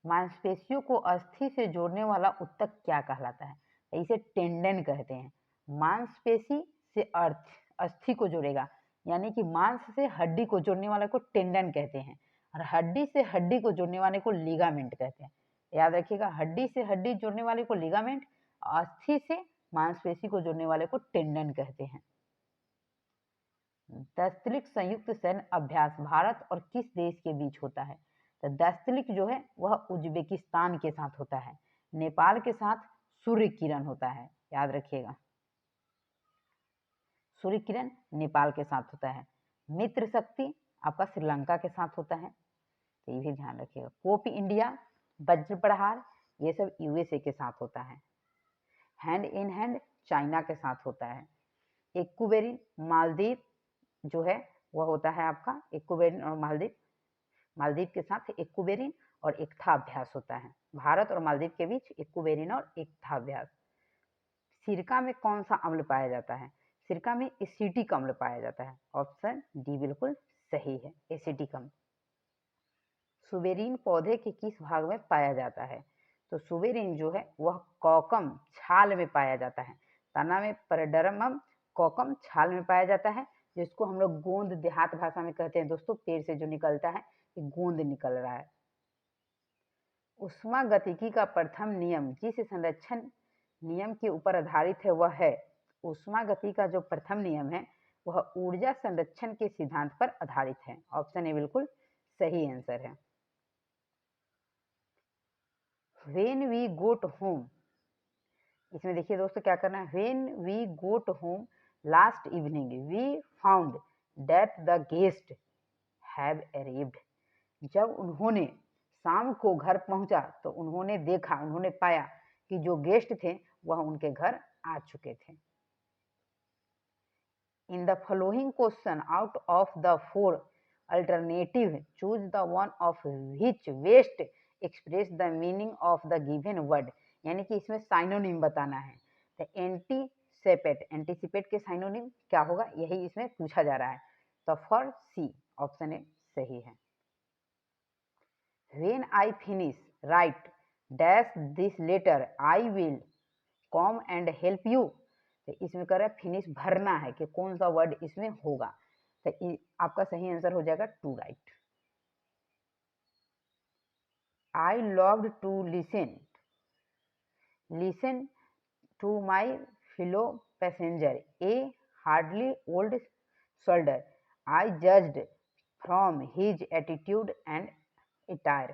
मांसपेशियों को अस्थि से जोड़ने वाला उत्तक क्या कहलाता है? इसे टेंडन कहते हैं। मांसपेशी से अस्थि को जोड़ेगा, यानी कि मांस से हड्डी को जोड़ने वाले को टेंडन कहते हैं और हड्डी से हड्डी को जोड़ने वाले को लिगामेंट कहते हैं। याद रखिएगा, हड्डी से हड्डी जोड़ने वाले को लिगामेंट, अस्थि से मांसपेशी को जोड़ने वाले को टेंडन कहते हैं। दस्तलिक संयुक्त सैन्य अभ्यास भारत और किस देश के बीच होता है? तो दस्तलिक जो है वह उज्बेकिस्तान के साथ होता है। नेपाल के साथ सूर्य किरण होता है, याद रखिएगा। सूर्य किरण नेपाल के साथ होता है। मित्र शक्ति आपका श्रीलंका के साथ होता है, तो ये भी ध्यान रखिएगा। कोप इंडिया, वज्र प्रहार ये सब यूएसए के साथ होता है। हैंड इन हैंड चाइना के साथ होता है। इक्वेरिन मालदीव जो है वह होता है आपका इक्वेरिन और मालदीव के साथ इक्वेरिन और एकथाभ्यास होता है। भारत और मालदीव के बीच इक्वेरिन और एकथाभ्यास। सिरका में कौन सा अम्ल पाया जाता है? सिरका में एसिटिक अम्ल पाया जाता है। ऑप्शन डी बिल्कुल सही है, एसिटिक अम्ल। सुबेरीन पौधे के किस भाग में पाया जाता है? तो सुबेरीन जो है वह कोकम छाल में पाया जाता है। तना में परडरमम, कोकम छाल में पाया जाता है, जिसको हम लोग गोंद देहात भाषा में कहते हैं दोस्तों। पेड़ से जो निकलता है कि गोंद निकल रहा है। उष्मा गतिकी का प्रथम नियम जिस संरक्षण नियम के ऊपर आधारित है वह है, उष्मा गति का जो प्रथम नियम है वह ऊर्जा संरक्षण के सिद्धांत पर आधारित है। ऑप्शन ए बिल्कुल सही आंसर है। When we go to home, इसमें देखिए दोस्तों क्या करना है। When we go to home last evening we found that the guest have arrived। जब उन्होंने शाम को घर पहुंचा तो उन्होंने देखा, उन्होंने पाया कि जो गेस्ट थे वह उनके घर आ चुके थे। In the following question, out of the four alternative, choose the one of which best express the meaning of the given word. यानी कि इसमें साइनोनिम बताना है। तो एंटीसिपेट के साइनोनिम क्या होगा, यही इसमें पूछा जा रहा है। तो फॉर सी ऑप्शन ए सही है। When I finish write dash this letter I will come and help you। तो इसमें कर रहा है फिनिश भरना है कि कौन सा वर्ड इसमें होगा। तो आपका सही आंसर हो जाएगा to write. I loved to listen to my fellow passenger a hardly old shoulder I judged from his attitude and attire.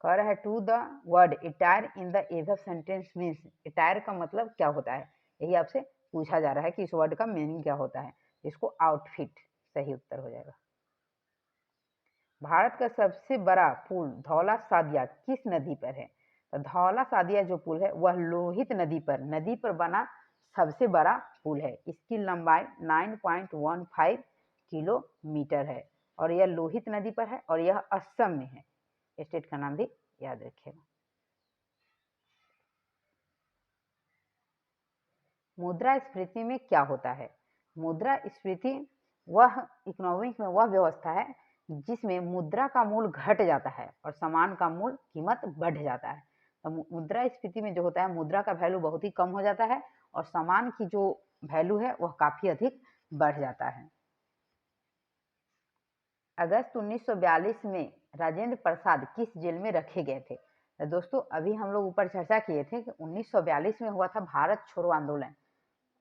कह रहा है to the word attire in the above sentence means, attire का मतलब क्या होता है, यही आपसे पूछा जा रहा है कि इस वर्ड का मीनिंग क्या होता है। इसको आउटफिट सही उत्तर हो जाएगा। भारत का सबसे बड़ा पुल धौला सादिया किस नदी पर है। तो धौला सादिया जो पुल है वह लोहित नदी पर बना सबसे बड़ा पुल है। इसकी लंबाई 9.15 किलोमीटर है और यह लोहित नदी पर है और यह असम में है। स्टेट का नाम भी याद रखिएगा। मुद्रास्फीति में क्या होता है। मुद्रास्फीति वह इकोनॉमिक में वह व्यवस्था है जिसमें मुद्रा का मूल्य घट जाता है और सामान का मूल्य कीमत बढ़ जाता है। तो मुद्रास्फीति में जो होता है मुद्रा का वैल्यू बहुत ही कम हो जाता है और सामान की जो वैल्यू है वह काफी अधिक बढ़ जाता है। अगस्त 1942 में राजेंद्र प्रसाद किस जेल में रखे गए थे। तो दोस्तों अभी हम लोग ऊपर चर्चा किए थे कि 1942 में हुआ था भारत छोड़ो आंदोलन।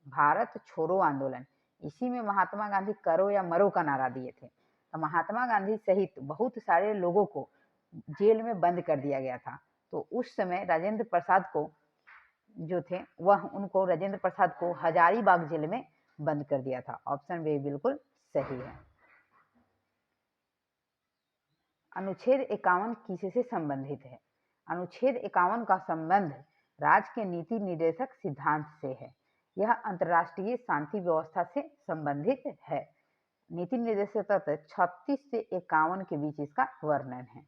भारत छोड़ो आंदोलन, इसी में महात्मा गांधी करो या मरो का नारा दिए थे। तो महात्मा गांधी सहित बहुत सारे लोगों को जेल में बंद कर दिया गया था। तो उस समय राजेंद्र प्रसाद को जो थे राजेंद्र प्रसाद को हजारीबाग जेल में बंद कर दिया था। ऑप्शन बी बिल्कुल सही है। अनुच्छेद 51 किससे संबंधित है। अनुच्छेद 51 का संबंध राज्य के नीति निर्देशक सिद्धांत से है। यह अंतर्राष्ट्रीय शांति व्यवस्था से संबंधित है। नीति निर्देशक तत्व 36 से 51 के बीच इसका वर्णन है।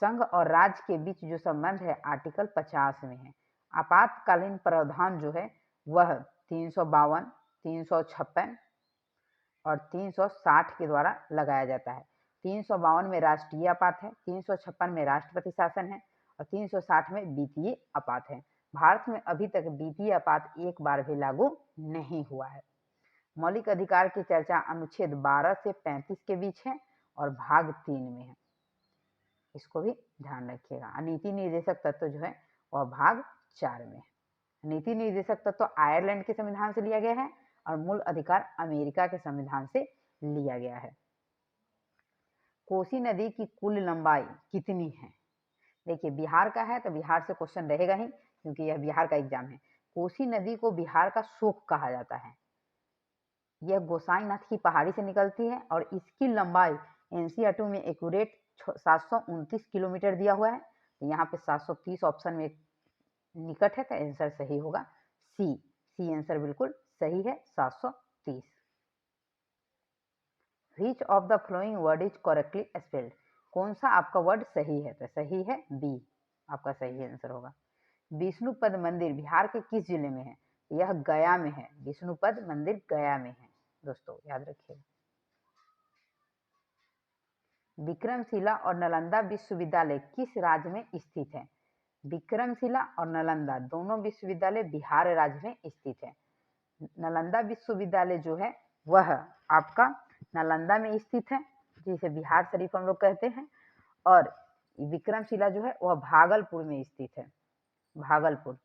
संघ और राज्य के बीच जो संबंध है आर्टिकल 50 में है। आपातकालीन प्रावधान जो है वह 352, 356 और 360 के द्वारा लगाया जाता है। 352 में राष्ट्रीय आपात है, 356 में राष्ट्रपति शासन है और 360 में वित्तीय आपात है। भारत में अभी तक वित्तीय आपात एक बार भी लागू नहीं हुआ है। मौलिक अधिकार की चर्चा अनुच्छेद 12 से 35 के बीच है और भाग 3 में है। इसको भी ध्यान रखिएगा। नीति निर्देशक तत्व जो है वह भाग 4 में है। नीति निर्देशक तत्व आयरलैंड के संविधान से लिया गया है और मूल अधिकार अमेरिका के संविधान से लिया गया है। कोसी नदी की कुल लंबाई कितनी है। देखिए बिहार का है तो बिहार से क्वेश्चन रहेगा ही क्योंकि यह बिहार का एग्जाम है। कोसी नदी को बिहार का शोक कहा जाता है। यह गोसाईनाथ की पहाड़ी से निकलती है और इसकी लंबाई एनसीईआरटी में एक्यूरेट 729 किलोमीटर दिया हुआ है। तो यहाँ पे 730 ऑप्शन में निकट है तो आंसर सही होगा सी आंसर बिल्कुल सही है 730। Which of the following word is correctly spelled। कौन सा आपका वर्ड सही है। तो सही है बी आपका सही आंसर होगा। विष्णुपद मंदिर बिहार के किस जिले में है। यह गया में है। विष्णुपद मंदिर गया में है दोस्तों याद रखिएगा। विक्रमशिला और नालंदा विश्वविद्यालय किस राज्य में स्थित है। विक्रमशिला और नालंदा दोनों विश्वविद्यालय बिहार राज्य में स्थित है। नालंदा विश्वविद्यालय जो है वह आपका नालंदा में स्थित है जिसे बिहार शरीफ हम लोग कहते हैं और विक्रमशिला जो है वह भागलपुर में स्थित है। भागलपुर।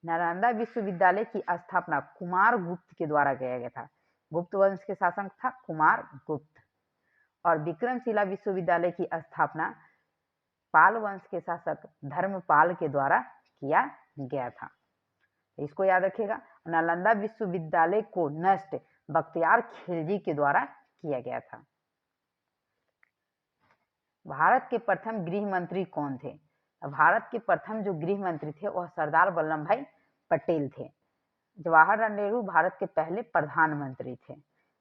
नालंदा विश्वविद्यालय की स्थापना कुमार गुप्त के द्वारा किया गया था। गुप्त वंश के शासक था कुमार गुप्त। और विक्रमशिला विश्वविद्यालय की स्थापना पाल वंश के शासक धर्मपाल के द्वारा किया गया था। इसको याद रखिएगा। नालंदा विश्वविद्यालय को नष्ट बख्तियार खिलजी के द्वारा किया गया था। भारत के प्रथम गृह मंत्री कौन थे। भारत के प्रथम जो गृह मंत्री थे वह सरदार वल्लभ भाई पटेल थे। जवाहरलाल नेहरू भारत के पहले प्रधानमंत्री थे।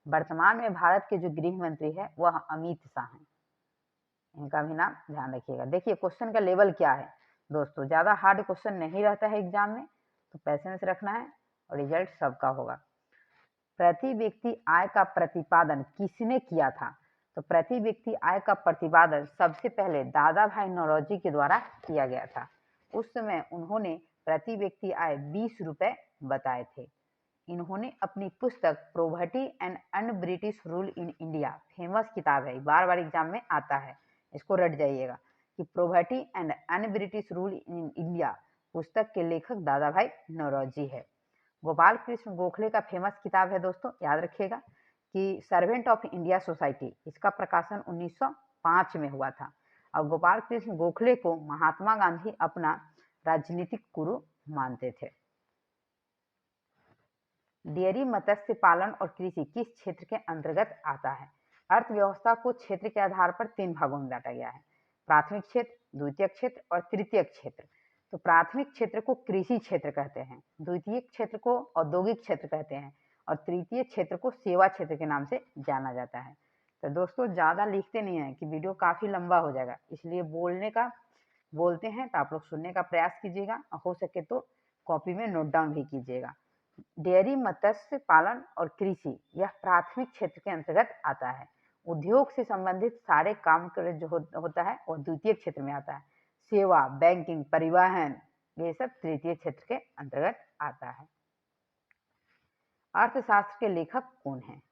वर्तमान में भारत के जो गृह मंत्री है वह अमित शाह हैं, इनका भी नाम ध्यान रखिएगा। देखिए क्वेश्चन का लेवल क्या है दोस्तों, ज़्यादा हार्ड क्वेश्चन नहीं रहता है एग्जाम में, तो पैसेंस रखना है और रिजल्ट सबका होगा। प्रति व्यक्ति आय का प्रतिपादन किसने किया था? तो प्रति व्यक्ति आय का प्रतिपादन सबसे पहले दादा भाई नौरोजी के द्वारा किया गया था। उस समय उन्होंने प्रति व्यक्ति आय 20 रुपए बताए थे। इन्होंने अपनी पुस्तक poverty and un British rule in India, famous किताब है, बार बार एग्जाम में आता है, इसको रट जाइएगा कि poverty and un British rule in India पुस्तक के लेखक दादा भाई नौरोजी है। गोपाल कृष्ण गोखले का फेमस किताब है दोस्तों, याद रखिएगा कि सर्वेंट ऑफ इंडिया सोसाइटी, इसका प्रकाशन 1905 में हुआ था और गोपाल कृष्ण गोखले को महात्मा गांधी अपना राजनीतिक गुरु मानते थे। डेयरी, मत्स्य पालन और कृषि किस क्षेत्र के अंतर्गत आता है? अर्थव्यवस्था को क्षेत्र के आधार पर 3 भागों में बांटा गया है, प्राथमिक क्षेत्र, द्वितीयक क्षेत्र और तृतीयक क्षेत्र। तो प्राथमिक क्षेत्र को कृषि क्षेत्र कहते हैं, द्वितीयक क्षेत्र को औद्योगिक क्षेत्र कहते हैं और तृतीय क्षेत्र को सेवा क्षेत्र के नाम से जाना जाता है। तो दोस्तों ज़्यादा लिखते नहीं है कि वीडियो काफ़ी लंबा हो जाएगा, इसलिए बोलते हैं तो आप लोग सुनने का प्रयास कीजिएगा, हो सके तो कॉपी में नोट डाउन भी कीजिएगा। डेयरी, मत्स्य पालन और कृषि यह प्राथमिक क्षेत्र के अंतर्गत आता है। उद्योग से संबंधित सारे काम जो होता है वह द्वितीय क्षेत्र में आता है। सेवा, बैंकिंग, परिवहन ये सब तृतीय क्षेत्र के अंतर्गत आता है। अर्थशास्त्र के लेखक कौन हैं?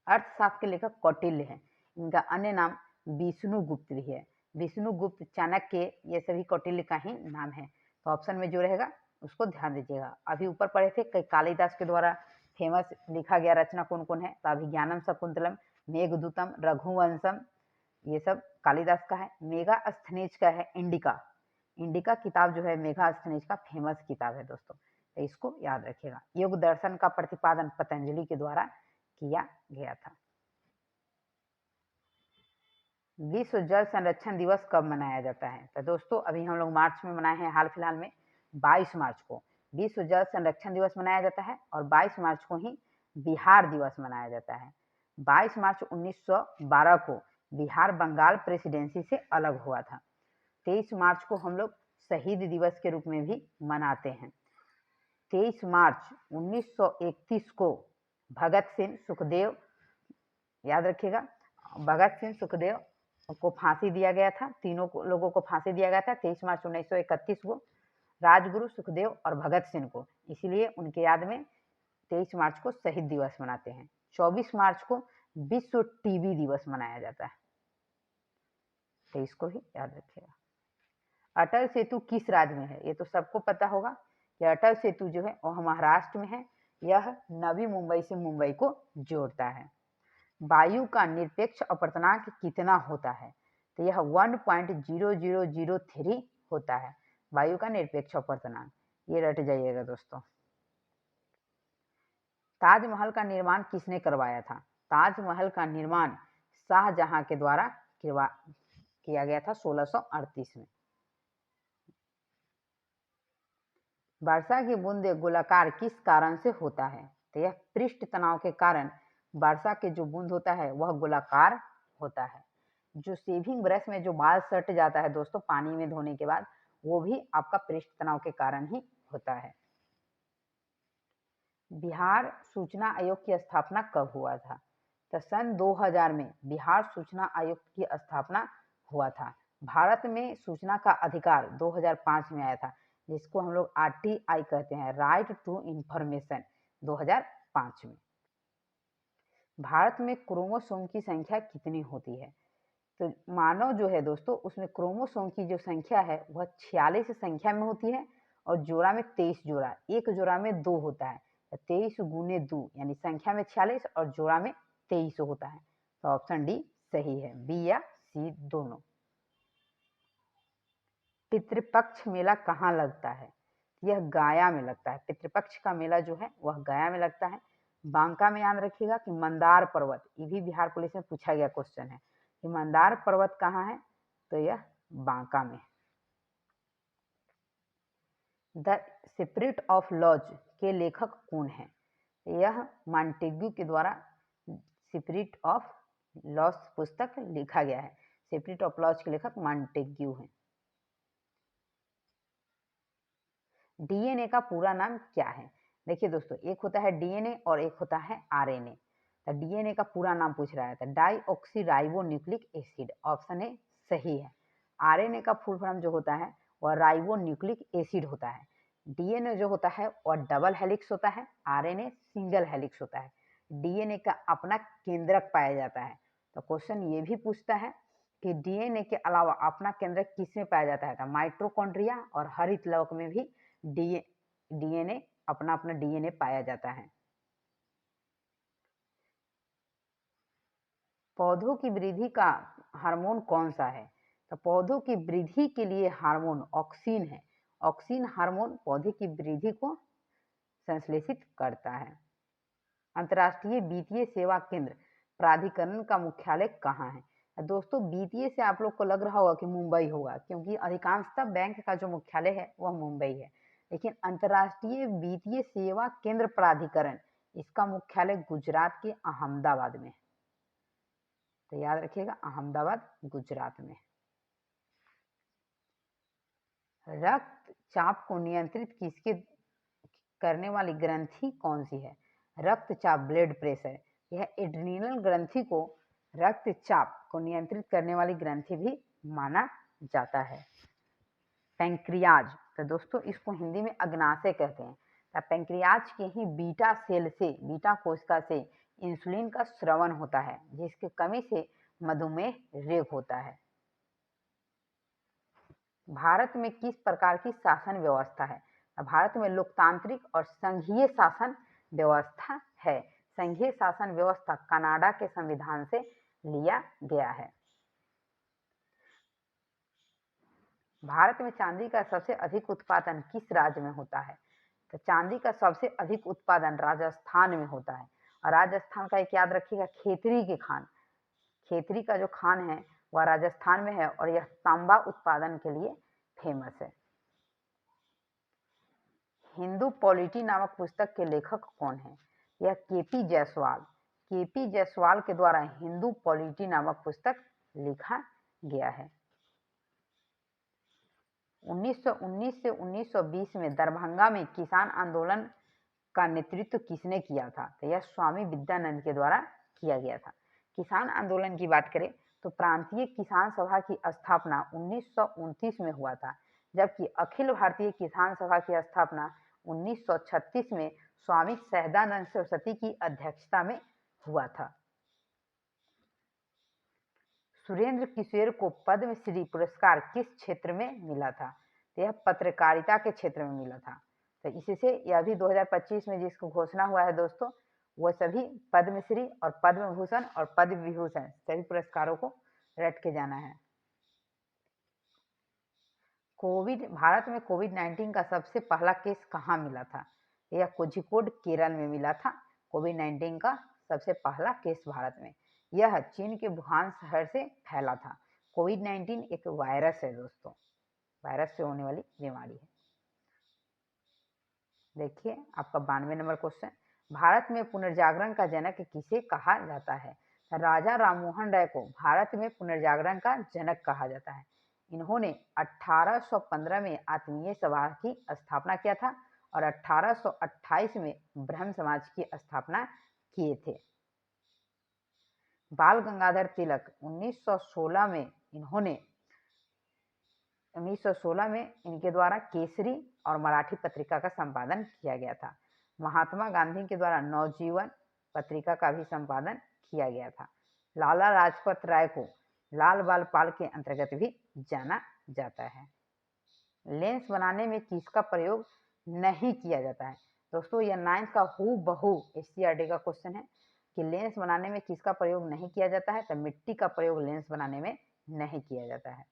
अर्थशास्त्र के लेखक कौटिल्य हैं, इनका अन्य नाम विष्णुगुप्त भी है। विष्णुगुप्त, चाणक्य ये सभी कौटिल्य का ही नाम है। तो ऑप्शन में जो रहेगा उसको ध्यान दीजिएगा। अभी ऊपर पढ़े थे कई कालिदास के द्वारा फेमस लिखा गया रचना कौन कौन है, तो अभिज्ञानम शकुंतलम, मेघदूतम, रघुवंशम ये सब कालिदास का है। मेगास्थनीज का है इंडिका, इंडिका किताब जो है मेगास्थनीज का फेमस किताब है दोस्तों, तो इसको याद रखिएगा। योग दर्शन का प्रतिपादन पतंजलि के द्वारा किया गया था। विश्व जल संरक्षण दिवस कब मनाया जाता है? तो दोस्तों अभी हम लोग मार्च में मनाए हैं, हाल फिलहाल में 22 मार्च को विश्व जल संरक्षण दिवस मनाया जाता है और 22 मार्च को ही बिहार दिवस मनाया जाता है। 22 मार्च 1912 को बिहार बंगाल प्रेसिडेंसी से अलग हुआ था। 23 मार्च को हम लोग शहीद दिवस के रूप में भी मनाते हैं। 23 मार्च 1931 को भगत सिंह, सुखदेव, याद रखिएगा, भगत सिंह, सुखदेव को फांसी दिया गया था, तीनों लोगों को फांसी दिया गया था 23 मार्च 1931 को, राजगुरु, सुखदेव और भगत सिंह को, इसीलिए उनके याद में 23 मार्च को शहीद दिवस मनाते हैं। 24 मार्च को विश्व टीबी दिवस मनाया जाता है, तो इसको भी याद रखिएगा। अटल सेतु किस राज्य में है? ये तो सबको पता होगा कि अटल सेतु जो है वह महाराष्ट्र में है, यह नवी मुंबई से मुंबई को जोड़ता है। वायु का निरपेक्ष अपवर्तनांक कितना होता है? तो यह 1.0003 होता है, वायु का निरपेक्ष अपवर्तनांक, ये रट जाइएगा दोस्तों। ताजमहल का निर्माण किसने करवाया था? ताजमहल का निर्माण शाहजहां के द्वारा किया गया था 1638 में। वर्षा की बूंदे गोलाकार किस कारण से होता है? तो यह पृष्ठ तनाव के कारण वर्षा के जो बूंद होता है वह गोलाकार होता है। जो शेविंग ब्रश में जो बाल सट जाता है दोस्तों पानी में धोने के बाद, वो भी आपका पृष्ठ तनाव के कारण ही होता है। बिहार सूचना आयोग की स्थापना कब हुआ था? तो सन 2000 में बिहार सूचना आयोग की स्थापना हुआ था। भारत में सूचना का अधिकार 2005 में आया था, जिसको हम लोग RTI कहते हैं, राइट टू इंफॉर्मेशन, 2005 में। भारत में क्रोमोसोम की संख्या कितनी होती है? तो मानव जो है दोस्तों उसमें क्रोमोसोम की जो संख्या है वह 46 संख्या में होती है और जोड़ा में 23 जोड़ा, एक जोड़ा में 2 होता है, 23 गुने 2 यानी संख्या में 46 और जोड़ा में 23 होता है। तो ऑप्शन डी सही है, बी या सी दोनों। पितृपक्ष मेला कहाँ लगता है? यह गया में लगता है। पितृपक्ष का मेला जो है वह गया में लगता है। बांका में याद रखिएगा कि मंदार पर्वत, ये भी बिहार पुलिस में पूछा गया क्वेश्चन है कि मंदार पर्वत कहाँ है, तो यह बांका में। द स्पिरिट ऑफ लॉज के लेखक कौन है? यह मॉन्टेग्यू के द्वारा स्पिरिट ऑफ लॉस पुस्तक लिखा गया है। स्पिरिट ऑफ लॉस के लेखक मॉन्टेग्यू हैं। डीएनए का पूरा नाम क्या है? देखिए दोस्तों, एक होता है डीएनए और एक होता है आरएनए। तो डीएनए का पूरा नाम पूछ रहा है, तो deoxy ribo nucleic acid, option A सही है। आरएनए का फुल फॉर्म जो होता है वह राइबो न्यूक्लिक एसिड होता है। डीएनए जो होता है वह डबल हेलिक्स होता है, आरएनए सिंगल हेलिक्स होता है। डीएनए का अपना केंद्रक पाया जाता है। तो क्वेश्चन ये भी पूछता है कि डीएनए के अलावा अपना केंद्रक किसमें पाया जाता है? तो माइटोकॉन्ड्रिया और हरित लवक में भी डीएनए अपना अपना डीएनए पाया जाता है। पौधों की वृद्धि का हार्मोन कौन सा है? तो पौधों की वृद्धि के लिए हार्मोन ऑक्सिन है। ऑक्सिन हार्मोन पौधे की वृद्धि को संश्लेषित करता है। अंतर्राष्ट्रीय वित्तीय सेवा केंद्र प्राधिकरण का मुख्यालय कहाँ है? दोस्तों, वित्तीय से आप लोग को लग रहा होगा कि मुंबई होगा, क्योंकि अधिकांशतः बैंक का जो मुख्यालय है वह मुंबई है। लेकिन अंतर्राष्ट्रीय वित्तीय सेवा केंद्र प्राधिकरण, इसका मुख्यालय गुजरात के अहमदाबाद में है। तो याद रखिएगा, अहमदाबाद गुजरात में। रक्तचाप को नियंत्रित किसके करने वाली ग्रंथि कौन सी है? रक्तचाप, ब्लड प्रेशर, यह एड्रीनल ग्रंथि को रक्तचाप को नियंत्रित करने वाली ग्रंथि भी माना जाता है। पैंक्रियाज, तो दोस्तों इसको हिंदी में अग्नाशय कहते हैं। तो पैंक्रियाज के ही बीटा सेल से, बीटा कोशिका से इंसुलिन का स्रवण होता है, जिसकी कमी से मधुमेह रेग होता है। भारत में किस प्रकार की शासन व्यवस्था है? भारत में लोकतांत्रिक और संघीय शासन व्यवस्था है। संघीय शासन व्यवस्था कनाडा के संविधान से लिया गया है। भारत में चांदी का सबसे अधिक उत्पादन किस राज्य में होता है? तो चांदी का सबसे अधिक उत्पादन राजस्थान में होता है। और राजस्थान का एक याद रखिएगा, खेतरी के खान, खेतरी का जो खान है वह राजस्थान में है और यह तांबा उत्पादन के लिए फेमस है। हिंदू पॉलिटी नामक पुस्तक के लेखक कौन है? यह केपी जायसवाल। केपी जायसवाल के द्वारा हिंदू पॉलिटी नामक पुस्तक लिखा गया है। 1919 से 1920 में दरभंगा में किसान आंदोलन का नेतृत्व किसने किया था? तो यह स्वामी विद्यानंद के द्वारा किया गया था। किसान आंदोलन की बात करें तो प्रांतीय किसान सभा की स्थापना 1929 में हुआ था, जबकि अखिल भारतीय किसान सभा की स्थापना 1936 में स्वामी सहजानंद सरस्वती की अध्यक्षता में हुआ था। सुरेंद्र किशोर को पद्मश्री पुरस्कार किस क्षेत्र में मिला था? तो यह पत्रकारिता के क्षेत्र में मिला था। तो इससे यह भी 2025 में जिसको घोषणा हुआ है दोस्तों, वो सभी पद्मश्री और पद्म भूषण और पद्म विभूषण सभी पुरस्कारों को रट के जाना है। भारत में कोविड-19 का सबसे पहला केस कहाँ मिला था? यह कोझिकोड, केरल में मिला था। कोविड-19 का सबसे पहला केस भारत में, यह चीन के वुहान शहर से फैला था। कोविड-19 एक वायरस है दोस्तों, वायरस से होने वाली बीमारी है। देखिए आपका 92 नंबर क्वेश्चन, भारत में पुनर्जागरण का जनक किसे कहा जाता है? राजा राममोहन राय को भारत में पुनर्जागरण का जनक कहा जाता है। इन्होंने 1815 में आत्मीय सभा की स्थापना किया था और 1828 में ब्रह्म समाज की स्थापना किए थे। बाल गंगाधर तिलक 1916 में इनके द्वारा केसरी और मराठी पत्रिका का संपादन किया गया था। महात्मा गांधी के द्वारा नवजीवन पत्रिका का भी संपादन किया गया था। लाला लाजपत राय को लाल बाल पाल के अंतर्गत भी जाना जाता है। लेंस बनाने में किसका प्रयोग नहीं किया जाता है? दोस्तों यह 9th का हूबहू एससीईआरटी का क्वेश्चन है कि लेंस बनाने में किसका प्रयोग नहीं किया जाता है? तो मिट्टी का प्रयोग लेंस बनाने में नहीं किया जाता है।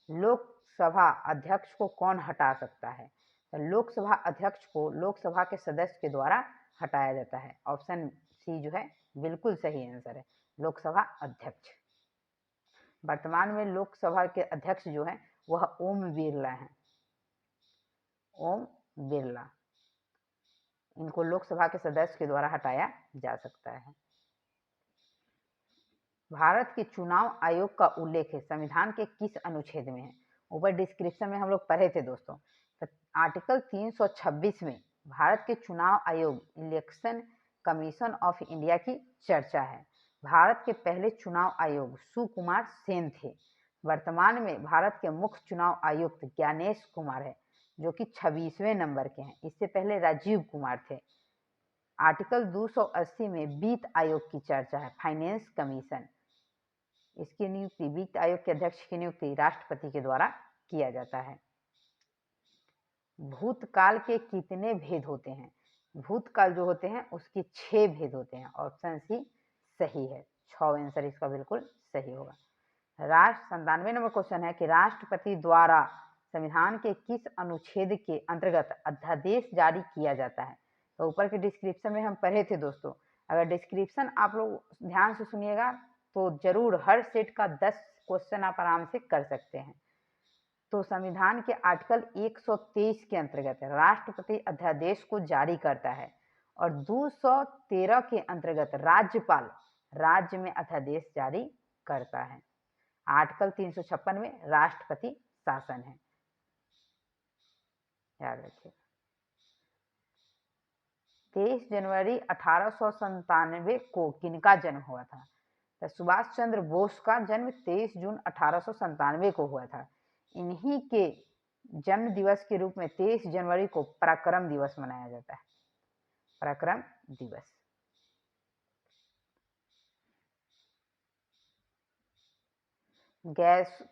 लोकसभा अध्यक्ष को कौन हटा सकता है? तो लोकसभा अध्यक्ष को लोकसभा के सदस्य के द्वारा हटाया जाता है। ऑप्शन सी जो है बिल्कुल सही आंसर है, लोकसभा अध्यक्ष। वर्तमान में लोकसभा के अध्यक्ष जो है वह ओम बिरला है। ओम बिरला, इनको लोकसभा के सदस्य के द्वारा हटाया जा सकता है। भारत के चुनाव आयोग का उल्लेख है संविधान के किस अनुच्छेद में है? ऊपर डिस्क्रिप्शन में हम लोग पढ़े थे दोस्तों। तो आर्टिकल 326 में भारत के चुनाव आयोग इलेक्शन कमीशन ऑफ इंडिया की चर्चा है। भारत के पहले चुनाव आयोग सुकुमार सेन थे। वर्तमान में भारत के मुख्य चुनाव आयुक्त ज्ञानेश कुमार है, जो कि 26वें नंबर के हैं। इससे पहले राजीव कुमार थे। आर्टिकल 280 में वित्त आयोग की चर्चा है, फाइनेंस कमीशन। इसकी नियुक्ति, वित्त आयोग के अध्यक्ष की नियुक्ति राष्ट्रपति के द्वारा किया जाता है। भूतकाल के कितने भेद होते हैं? भूतकाल जो होते हैं उसके 6 भेद होते हैं। ऑप्शन सी सही है, 6 आंसर इसका बिल्कुल सही होगा। 97 नंबर क्वेश्चन है कि राष्ट्रपति द्वारा संविधान के किस अनुच्छेद के अंतर्गत अध्यादेश जारी किया जाता है? तो ऊपर के डिस्क्रिप्शन में हम पढ़े थे दोस्तों। अगर डिस्क्रिप्शन आप लोग ध्यान से सुनिएगा तो जरूर हर सेट का 10 क्वेश्चन आप आराम से कर सकते हैं। तो संविधान के आर्टिकल 123 के अंतर्गत राष्ट्रपति अध्यादेश को जारी करता है और 213 के अंतर्गत राज्यपाल राज्य में अध्यादेश जारी करता है। आर्टिकल 356 में राष्ट्रपति शासन है, याद रखिए। 23 जनवरी 1897 को किनका जन्म हुआ था? तो सुभाष चंद्र बोस का जन्म 23 जून 1897 को हुआ था। इन्हीं के जन्म दिवस के रूप में 23 जनवरी को पराक्रम दिवस मनाया जाता है। पराक्रम दिवस।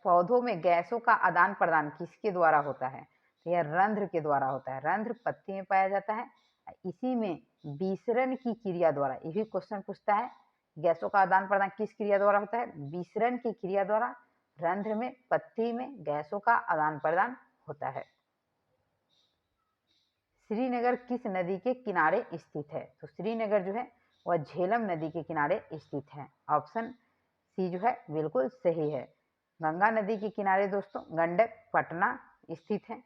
पौधों में गैसों का आदान प्रदान किसके द्वारा होता है? तो यह रंध्र के द्वारा होता है। रंध्र पत्ती में पाया जाता है। इसी में विसरण की क्रिया द्वारा, ये भी क्वेश्चन पूछता है, गैसों का आदान प्रदान किस क्रिया द्वारा होता है? विसरण की क्रिया द्वारा रंध्र में, पत्ती में गैसों का आदान प्रदान होता है। श्रीनगर किस नदी के किनारे स्थित है? तो श्रीनगर जो है वह झेलम नदी के किनारे स्थित है। ऑप्शन सी जो है बिल्कुल सही है। गंगा नदी के किनारे दोस्तों गंडक पटना स्थित है।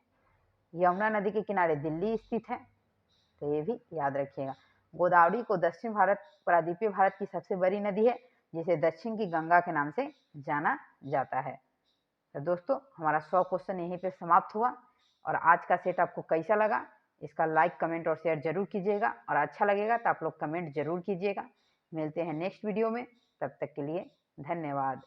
यमुना नदी के किनारे दिल्ली स्थित है, तो ये भी याद रखिएगा। गोदावरी को दक्षिण भारत, प्रायद्वीपीय भारत की सबसे बड़ी नदी है, जिसे दक्षिण की गंगा के नाम से जाना जाता है। तो दोस्तों हमारा 100 क्वेश्चन यहीं पे समाप्त हुआ। और आज का सेट आपको कैसा लगा इसका लाइक, कमेंट और शेयर जरूर कीजिएगा, और अच्छा लगेगा तो आप लोग कमेंट जरूर कीजिएगा। मिलते हैं नेक्स्ट वीडियो में, तब तक के लिए धन्यवाद।